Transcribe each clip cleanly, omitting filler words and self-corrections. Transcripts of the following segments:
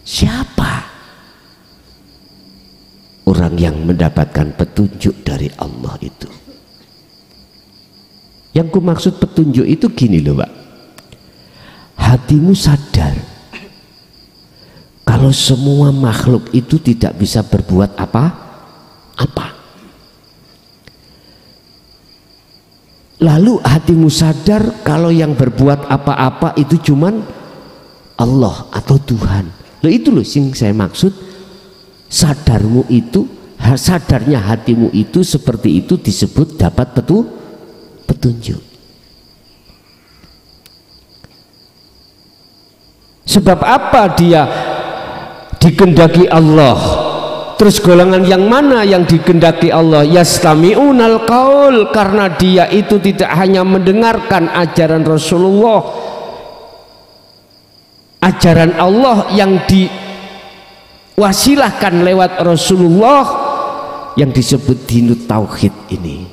Siapa orang yang mendapatkan petunjuk dari Allah itu? Yang ku maksud petunjuk itu gini loh Pak, hatimu sadar kalau semua makhluk itu tidak bisa berbuat apa-apa. Lalu hatimu sadar kalau yang berbuat apa-apa itu cuman Allah atau Tuhan. Loh itu loh sing saya maksud, sadarmu itu, sadarnya hatimu itu seperti itu disebut dapat petunjuk. Sebab apa dia dikendaki Allah? Terus golongan yang mana yang dikendaki Allah? Yastami'unal qaul, karena dia itu tidak hanya mendengarkan ajaran Rasulullah, ajaran Allah yang diwasilahkan lewat Rasulullah yang disebut dinut tauhid ini.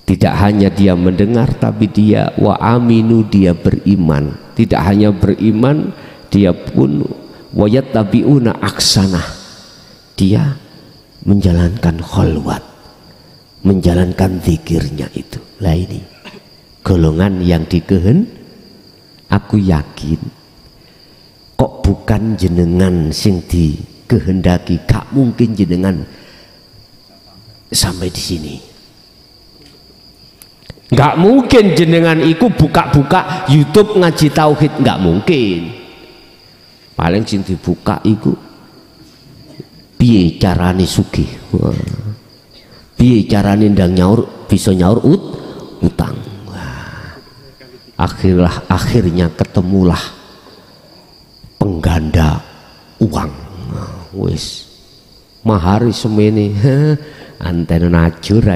Tidak hanya dia mendengar, tapi dia wa aminu, dia beriman. Tidak hanya beriman, dia pun wayattabi'una aksanah, dia menjalankan kholwat, menjalankan zikirnya itu. Lah ini golongan yang aku yakin kok bukan jenengan sing dikehendaki, gak mungkin jenengan sampai di sini. Gak mungkin jenengan iku buka-buka YouTube ngaji tauhid, gak mungkin. Paling sing dibuka iku piye carane sugih, piye carane ndang nyaur bisa nyaur utang. Akhirnya ketemulah pengganda uang. Wis mahari semene anten najur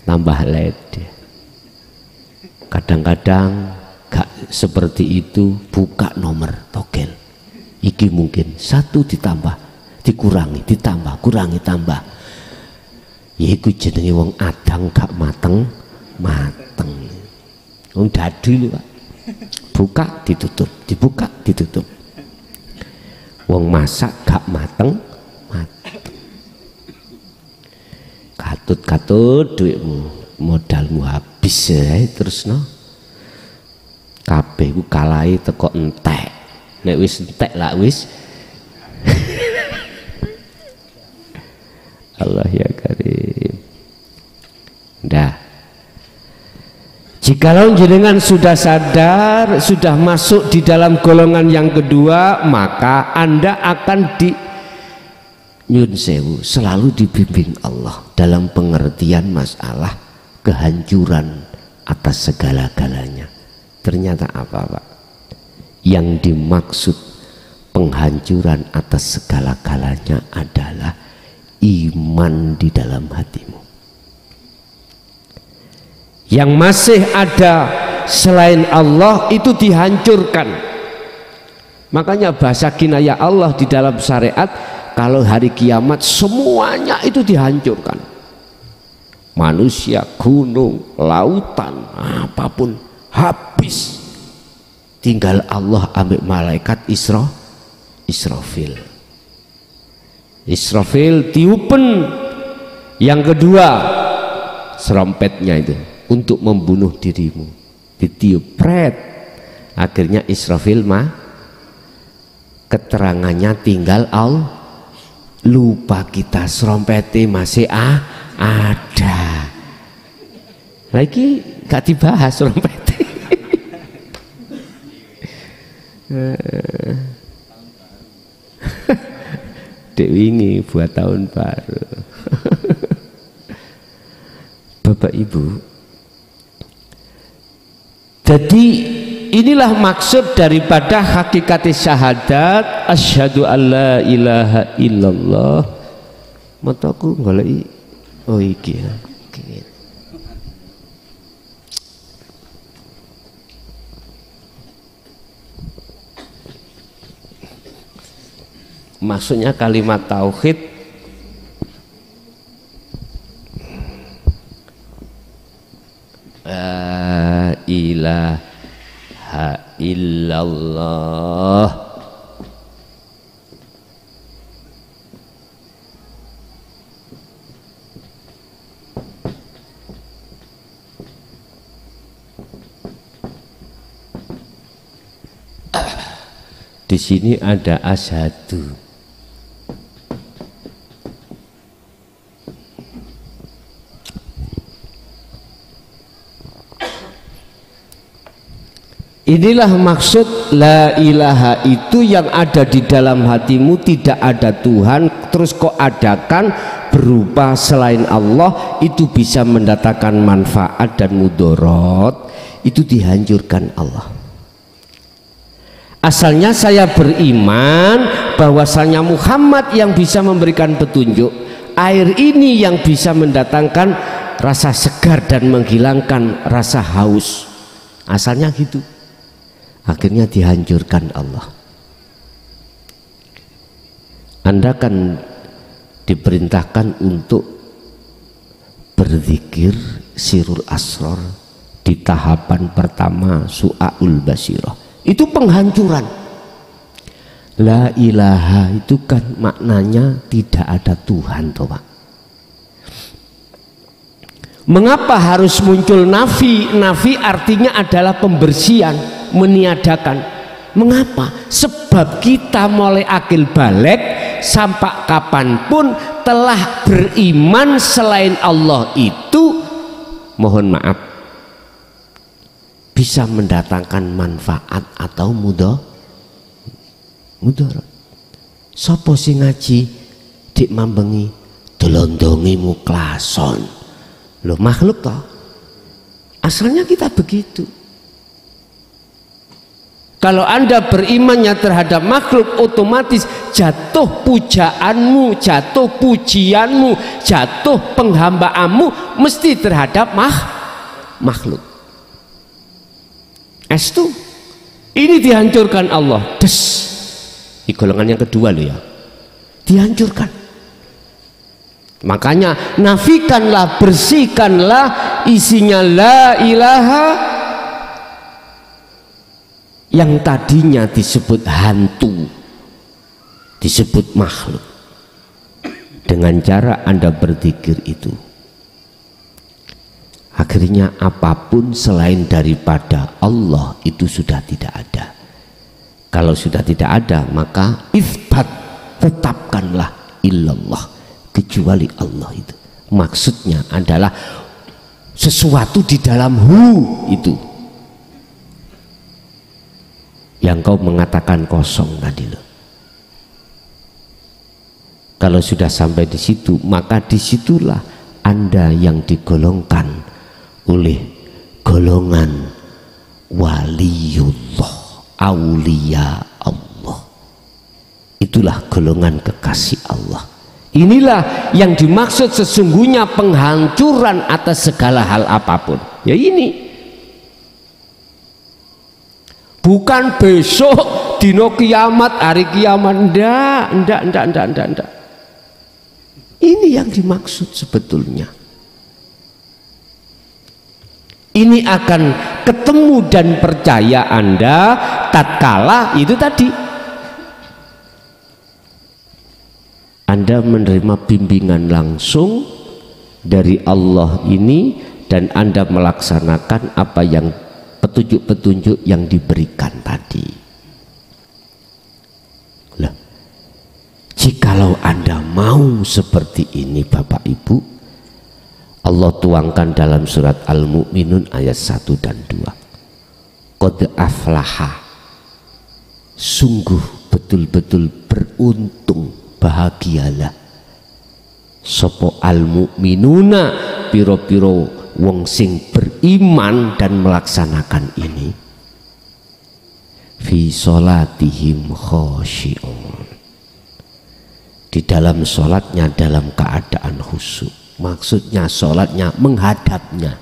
tambah led. Kadang-kadang gak seperti itu, buka nomor togel iki mungkin 1 ditambah dikurangi ditambah kurangi tambah, yaiku jenenge wong adang gak mateng wong dadi lho Pak, buka ditutup dibuka ditutup. Wong masak gak mateng katut duitmu modalmu habis terus no kabeh ku kalahi teko entek. Nek wis entek lah wis Allah ya karim. Dah, jikalau jenengan sudah sadar, sudah masuk di dalam golongan yang kedua, maka Anda akan nyun sewu, selalu dibimbing Allah dalam pengertian masalah kehancuran atas segala-galanya. Ternyata apa Pak? Yang dimaksud penghancuran atas segala-galanya adalah iman di dalam hatimu. Yang masih ada selain Allah itu dihancurkan. Makanya bahasa kinayah Allah di dalam syariat, kalau hari kiamat semuanya itu dihancurkan. Manusia, gunung, lautan, apapun habis. Tinggal Allah ambil malaikat Israfil. Israfil tiupen yang kedua serompetnya itu untuk membunuh dirimu, ditiup pret. Akhirnya Israfil keterangannya tinggal Allah. Lupa kita serompetnya masih ada. Lagi gak dibahas serompetnya. Dek wingi buat tahun baru. Bapak Ibu, jadi inilah maksud daripada hakikat syahadat asyhadu alla ilaha illallah. Mataku goleki oh iki ya. Maksudnya kalimat tauhid la ilaha illallah illallah. Di sini ada asyhadu. Inilah maksud la ilaha itu, yang ada di dalam hatimu tidak ada Tuhan, terus kok adakan berupa selain Allah, itu bisa mendatangkan manfaat dan mudarat, itu dihancurkan Allah. Asalnya saya beriman bahwasanya Muhammad yang bisa memberikan petunjuk, air ini yang bisa mendatangkan rasa segar dan menghilangkan rasa haus. Asalnya gitu. Akhirnya dihancurkan Allah. Anda kan diperintahkan untuk berzikir sirul asror di tahapan pertama su'aul basirah. Itu penghancuran. La ilaha itu kan maknanya tidak ada Tuhan, toh Pak. Mengapa harus muncul nafi? Nafi artinya adalah pembersihan, meniadakan. Mengapa? Sebab kita mulai akil balik sampai kapanpun telah beriman selain Allah itu, mohon maaf, bisa mendatangkan manfaat atau mudarat. Sopo sing ngaji dik mambengi dolondongi muklason. Loh, makhluk toh. Asalnya kita begitu. Kalau Anda berimannya terhadap makhluk, otomatis jatuh pujaanmu, jatuh pujianmu, jatuh penghambaanmu mesti terhadap makhluk. Estu, ini dihancurkan Allah. Des, di golongan yang kedua loh ya, dihancurkan. Makanya nafikanlah, bersihkanlah isinya la ilaha yang tadinya disebut hantu, disebut makhluk, dengan cara Anda berzikir itu. Akhirnya apapun selain daripada Allah itu sudah tidak ada. Kalau sudah tidak ada, maka isbat, tetapkanlah illallah, kecuali Allah itu. Maksudnya adalah sesuatu di dalam itu yang kau mengatakan kosong tadi loh. Kalau sudah sampai di situ, maka disitulah Anda yang digolongkan oleh golongan waliullah, aulia Allah. Itulah golongan kekasih Allah. Inilah yang dimaksud sesungguhnya penghancuran atas segala hal apapun. Ya ini. Bukan besok dino kiamat, hari kiamat, ndak. Ini yang dimaksud sebetulnya. Ini akan ketemu dan percaya Anda tatkala itu tadi Anda menerima bimbingan langsung dari Allah ini, dan Anda melaksanakan apa yang petunjuk-petunjuk yang diberikan tadi. Lah, jikalau Anda mau seperti ini Bapak Ibu, Allah tuangkan dalam surat Al-Mu'minun ayat 1 dan 2. Qad aflaha, sungguh betul-betul beruntung, bahagialah sopo al-mu'minuna, piro-piro wong sing beriman dan melaksanakan ini, fi sholatihim khosyi'un, di dalam sholatnya dalam keadaan khusyuk. Maksudnya sholatnya menghadapnya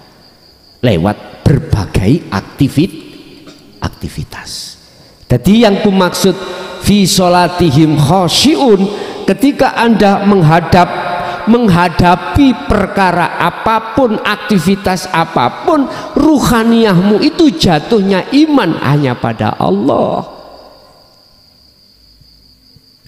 lewat berbagai aktivitas. Jadi yang ku maksud fi sholatihim khosyi'un, ketika Anda menghadap menghadapi perkara apapun, aktivitas apapun, ruhaniyahmu itu jatuhnya iman hanya pada Allah.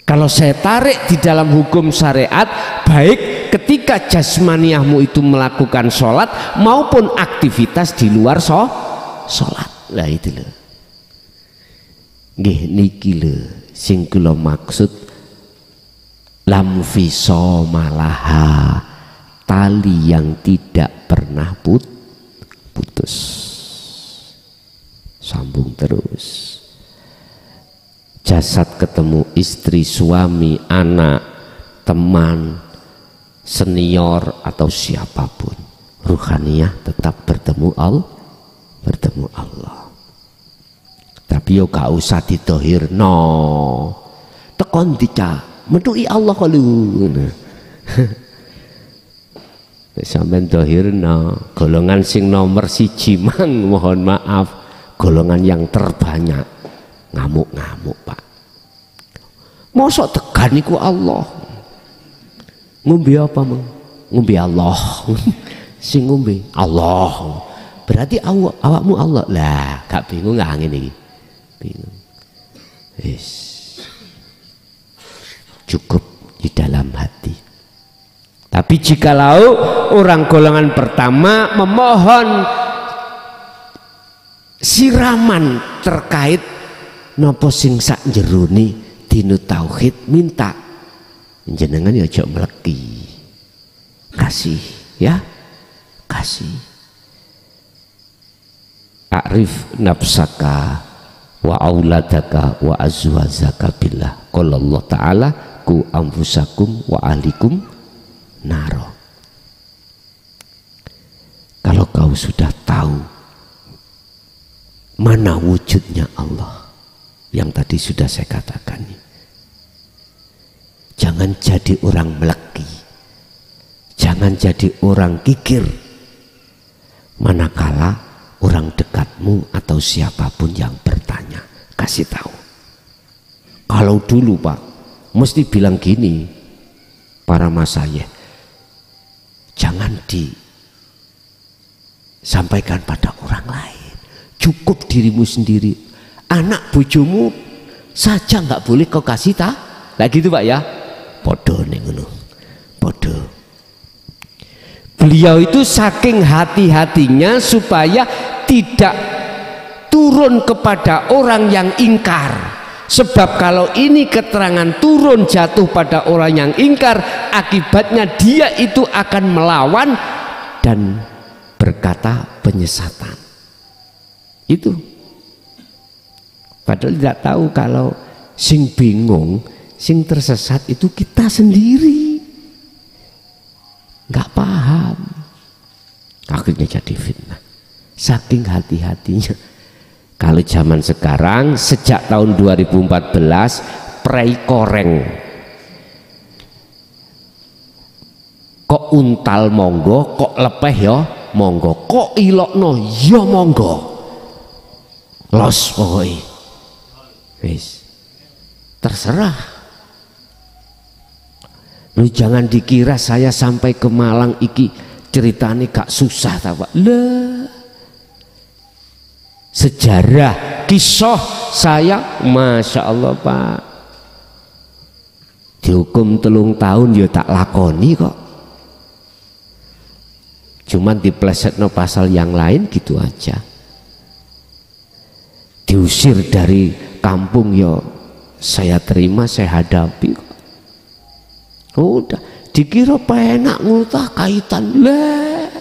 Kalau saya tarik di dalam hukum syariat, baik ketika jasmaniyahmu itu melakukan sholat maupun aktivitas di luar sholat. Lah itu loh. Nggih niki lho sing kula maksud lam fisomalaha, tali yang tidak pernah putus. Sambung terus. Jasad ketemu istri, suami, anak, teman, senior atau siapapun, ruhaniyah tetap bertemu Allah. Tapi yo gak usah ditohirno, tekon dicak metuki Allah kalau sampean dohirna golongan sing nomor siji mang, mohon maaf, golongan yang terbanyak ngamuk-ngamuk Pak. Mosok tegan iku Allah, ngombe apa mang? Ngombe Allah. Sing ngombe Allah berarti awakmu Allah lah, gak bingung gak ngene iki, bingung. Cukup di dalam hati. Tapi jikalau orang golongan pertama memohon siraman terkait nopo sing sak jeruni dinu tauhid, minta jenengan ya aja mleki, kasih ya, kasih. A'rif nafsaka wa auladaka wa azwajaka billah. Qala Allah Ta'ala ku anfusakum wa ahlikum naro. Kalau kau sudah tahu mana wujudnya Allah yang tadi sudah saya katakan, jangan jadi orang meleki, jangan jadi orang kikir manakala orang dekatmu atau siapapun yang bertanya, kasih tahu. Kalau dulu Pak mesti bilang gini, para masayikh, jangan disampaikan pada orang lain, cukup dirimu sendiri. Anak bojomu saja nggak boleh kau kasih tak? Lah gitu Pak ya, podo nih ngono, podo. Beliau itu saking hati-hatinya supaya tidak turun kepada orang yang ingkar. Sebab kalau ini keterangan turun jatuh pada orang yang ingkar, akibatnya dia itu akan melawan dan berkata penyesatan. Itu padahal tidak tahu kalau sing bingung, sing tersesat itu kita sendiri, nggak paham, akhirnya jadi fitnah. Saking hati-hatinya. Kalau zaman sekarang sejak tahun 2014 prei koreng kok untal monggo, kok lepeh ya monggo, kok ilokno ya monggo, los pokoknya wis terserah. Lu jangan dikira saya sampai ke Malang iki ceritanya gak susah ta Pak. Lah sejarah kisah saya Masya Allah Pak, dihukum 3 tahun ya tak lakoni kok, cuman diplesetno pasal yang lain gitu aja. Diusir dari kampung ya saya terima, saya hadapi kok. Udah dikira penak ngutah kaitan lah.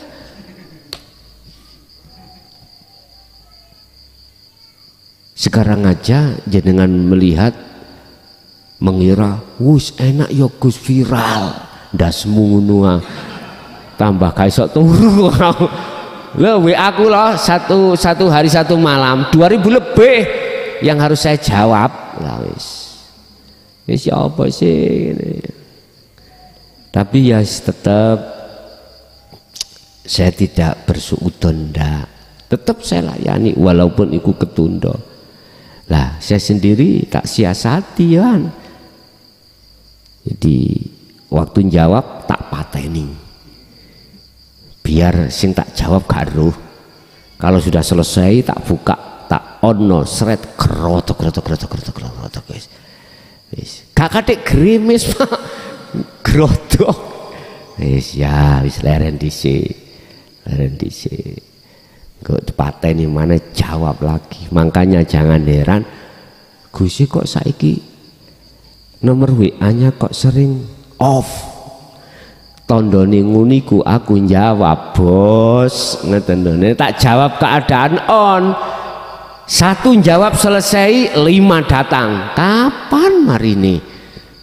Sekarang aja jenengan melihat mengira wus enak ya Gus viral ndasmu ngono tambah kaisok turu. Lho WA aku loh satu hari satu malam 2000 lebih yang harus saya jawab. Lah wis apa sih ini. Tapi ya tetap saya tidak bersuudon, tetap saya layani walaupun itu ketunda. Lah saya sendiri tak siasati kan, jadi waktu jawab tak pateni. Biar sing tak jawab gak eruh. Kalau sudah selesai tak buka, tak ono seret krotok guys. Wis. Gak katik gerimis Pak. Grotok. Wis ya, wis leren dhisik. Kok pateni mana jawab lagi. Makanya jangan heran Gusti kok saiki nomor WA-nya kok sering off. Tondone nguniku aku jawab bos, ngeten lho. Tak jawab keadaan on. Satu jawab selesai, 5 datang. Kapan marine?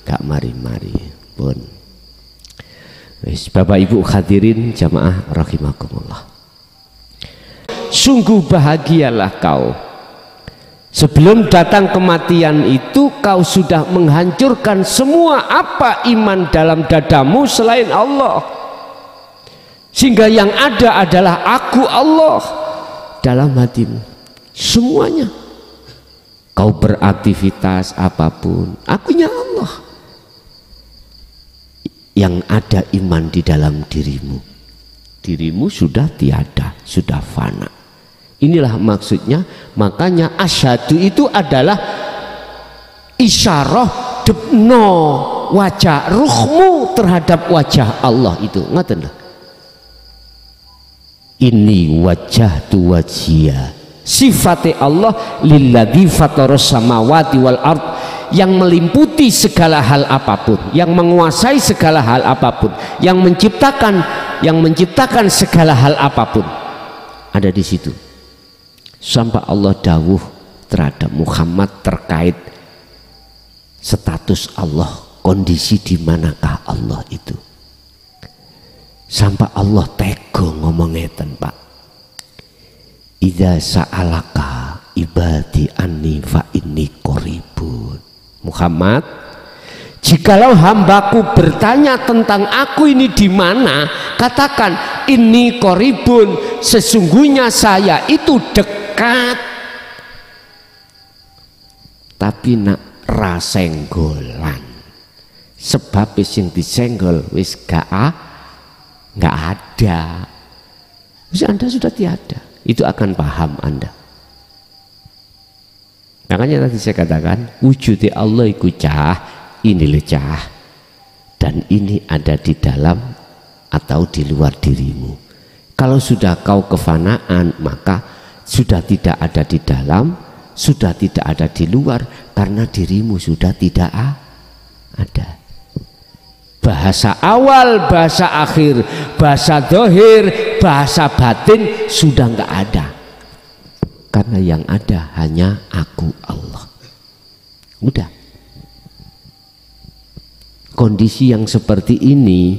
Gak mari-mari pun. Wis Bapak Ibu hadirin jamaah rahimakumullah. Sungguh bahagialah kau. Sebelum datang kematian itu kau sudah menghancurkan semua apa iman dalam dadamu selain Allah. Sehingga yang ada adalah aku Allah dalam hatimu. Semuanya. Kau beraktivitas apapun, akunya Allah. Yang ada iman di dalam dirimu. Dirimu sudah tiada, sudah fana. Inilah maksudnya. Makanya asyhadu itu adalah isyarah debno wajah ruhmu terhadap wajah Allah itu. Ngaten lho. Ini wajah tu wajia. Sifatnya Allah lilladzi fataras samawati wal ard, yang melimputi segala hal apapun, yang menguasai segala hal apapun, yang menciptakan segala hal apapun ada di situ. Sampai Allah dawuh terhadap Muhammad terkait status Allah, kondisi di manakah Allah itu. Sampai Allah tego ngomong ngeten Pak. Idza sa'alaka ibadi anni fa inni qaribun. Muhammad, jikalau hambaku bertanya tentang aku ini di mana, katakan ini qaribun, sesungguhnya saya itu dekat. Tapi nak rasenggolan, sebab sing disenggol wis gak ada. Wis Anda sudah tiada, itu akan paham Anda. Makanya tadi saya katakan wujudnya Allah iku cah, ini lecah, dan ini ada di dalam atau di luar dirimu. Kalau sudah kau kefanaan, maka sudah tidak ada di dalam, sudah tidak ada di luar, karena dirimu sudah tidak ada. Bahasa awal, bahasa akhir, bahasa dohir, bahasa batin sudah nggak ada. Karena yang ada hanya aku Allah. Udah. Kondisi yang seperti ini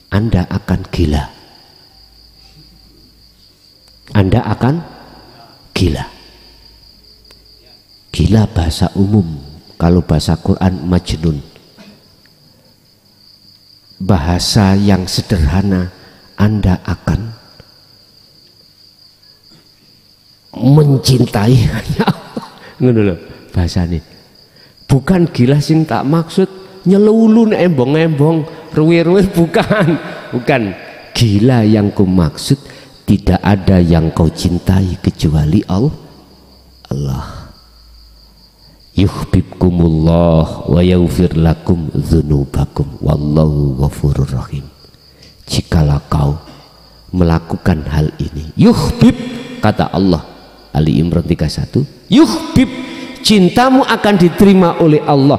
Anda akan gila. Anda akan gila. Gila bahasa umum. Kalau bahasa Quran majnun. Bahasa yang sederhana, Anda akan mencintai hanya Allah. Ngono lho bahasane. Bukan gila sing tak maksud nyelulun embong-embong ruwe-ruwe, bukan. Gila yang ku maksud tidak ada yang kau cintai kecuali Allah. Yuhibbukumullah wa yaghfir lakum dzunubakum wallahu ghafurur rahim. Jikalau kau melakukan hal ini, yuhbib, kata Allah Ali Imran 31, yuhbib, cintamu akan diterima oleh Allah.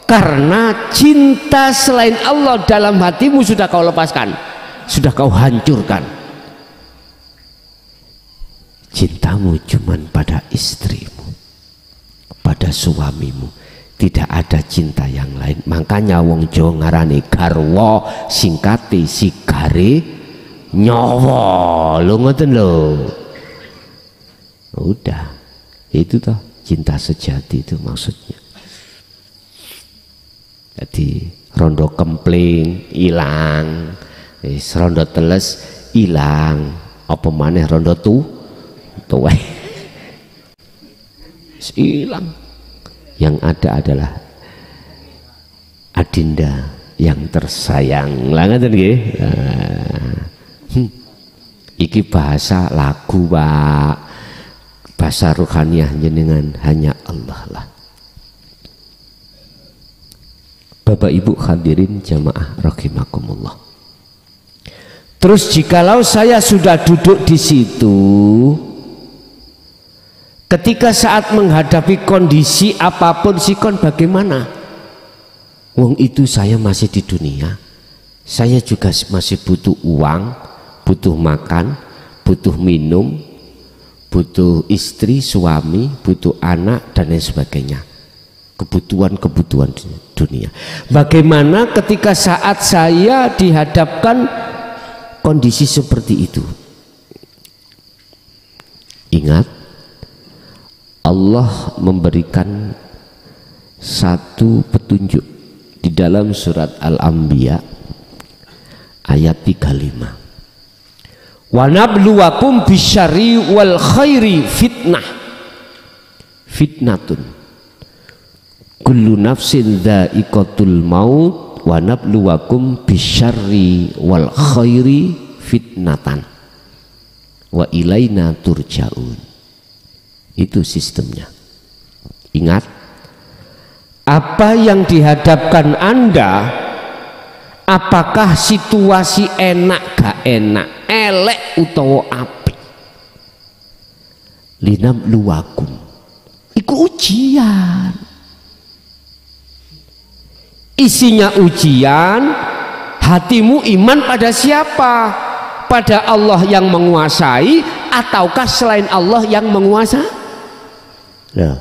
Karena cinta selain Allah dalam hatimu sudah kau lepaskan, sudah kau hancurkan. Cintamu cuman pada istrimu, pada suamimu, tidak ada cinta yang lain. Makanya wong Jawa ngarani garwa singkati sigare nyawa. Lho ngoten lho. Udah, itu toh cinta sejati itu maksudnya. Jadi rondo kempling hilang, rondo teles hilang, apa maneh rondo tuweh hilang. Yang ada adalah adinda yang tersayang. Lah ngoten nggih. Iki bahasa lagu, Pak. Bahasa ruhaniah jenengan hanya Allah lah. Bapak Ibu hadirin jamaah rahimakumullah. Terus jikalau saya sudah duduk di situ, ketika saat menghadapi kondisi apapun sikon bagaimana? Wong itu saya masih di dunia, saya juga masih butuh uang, butuh makan, butuh minum, butuh istri, suami, butuh anak dan lain sebagainya. Kebutuhan-kebutuhan dunia. Bagaimana ketika saat saya dihadapkan kondisi seperti itu? Ingat, Allah memberikan satu petunjuk di dalam surat Al-Anbiya ayat 35. Wa nabluwakum bisyarri wal khairi fitnah. Fitnatun. Kullu nafsin dha'iqatul maut wa nabluwakum bisyarri wal khairi fitnatan wa ilaina turja'un. Itu sistemnya. Ingat, apa yang dihadapkan Anda, apakah situasi enak gak enak, elek utawa apik, linabluwakum, iku ujian. Isinya ujian, hatimu iman pada siapa? Pada Allah yang menguasai ataukah selain Allah yang menguasai? Nah,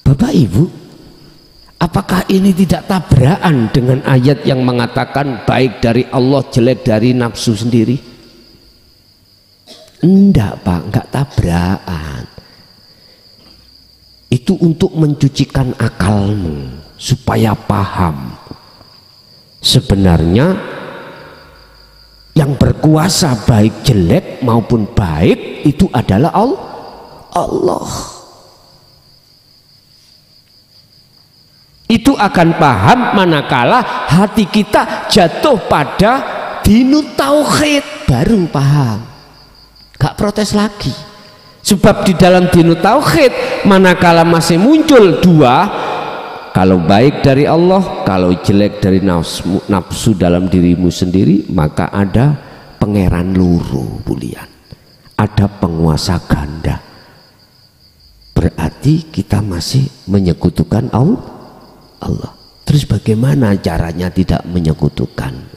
Bapak Ibu, apakah ini tidak tabrakan dengan ayat yang mengatakan baik dari Allah, jelek dari nafsu sendiri? Enggak, Pak, enggak tabrakan. Itu untuk mencucikan akalmu supaya paham sebenarnya yang berkuasa baik jelek maupun baik itu adalah Allah. Itu akan paham manakala hati kita jatuh pada dinu tauhid, baru paham, gak protes lagi. Sebab di dalam dinu tauhid manakala masih muncul dua, kalau baik dari Allah, kalau jelek dari nafsu dalam dirimu sendiri, maka ada pangeran luru bulian, ada penguasa ganda. Berarti kita masih menyekutukan Allah. Terus bagaimana caranya tidak menyekutukan?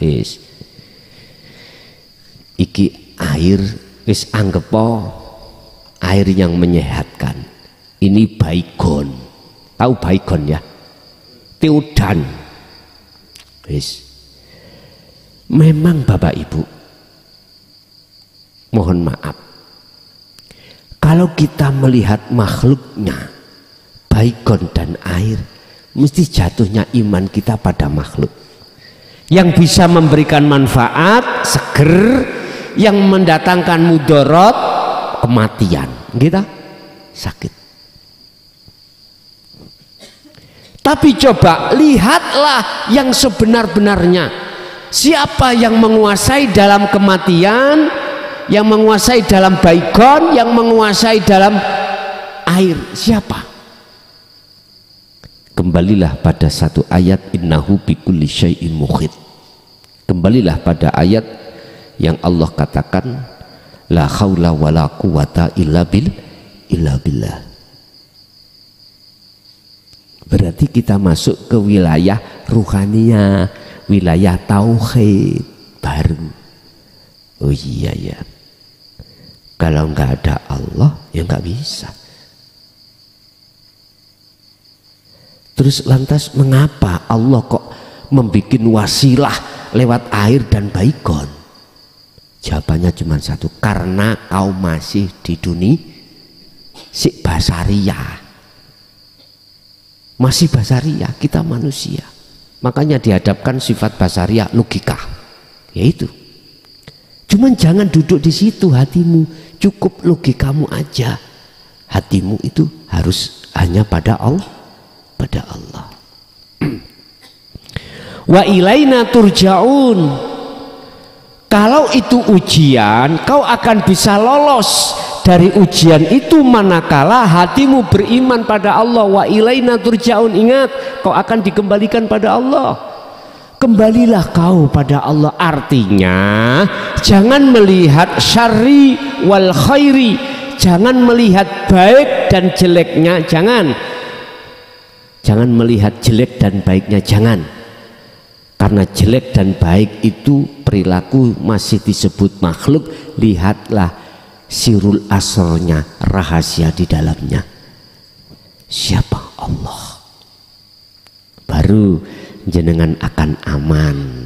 Iki air wis anggap air yang menyehatkan. Ini baygon, tahu baygon ya? Teudan. Memang Bapak Ibu, mohon maaf, kalau kita melihat makhluknya baygon dan air, mesti jatuhnya iman kita pada makhluk yang bisa memberikan manfaat seger, yang mendatangkan mudarat kematian, kita sakit. Tapi coba lihatlah yang sebenar-benarnya, siapa yang menguasai dalam kematian, yang menguasai dalam baygon, yang menguasai dalam air, siapa? Kembalilah pada satu ayat, innahu bikulli syai'in muhit. Kembalilah pada ayat yang Allah katakan, la haula wala quwata illa billah. Berarti kita masuk ke wilayah ruhaniyah, wilayah tauhid baru. Oh iya ya, kalau nggak ada Allah ya nggak bisa. Terus lantas mengapa Allah kok membuat wasilah lewat air dan baygon? Jawabannya cuma satu, karena kau masih di dunia si basaria, masih basaria, kita manusia. Makanya dihadapkan sifat basaria logika, yaitu cuman jangan duduk di situ hatimu, cukup logikamu aja. Hatimu itu harus hanya pada Allah, kepada Allah. Wa ilaina turja'un. Kalau itu ujian, kau akan bisa lolos dari ujian itu manakala hatimu beriman pada Allah. Wa ilaina turja'un. Ingat, kau akan dikembalikan pada Allah. Kembalilah kau pada Allah. Artinya jangan melihat syarri wal khairi, jangan melihat baik dan jeleknya, jangan melihat jelek dan baiknya, jangan. Karena jelek dan baik itu perilaku masih disebut makhluk. Lihatlah sirul asrornya, rahasia di dalamnya. Siapa Allah? Baru jenengan akan aman.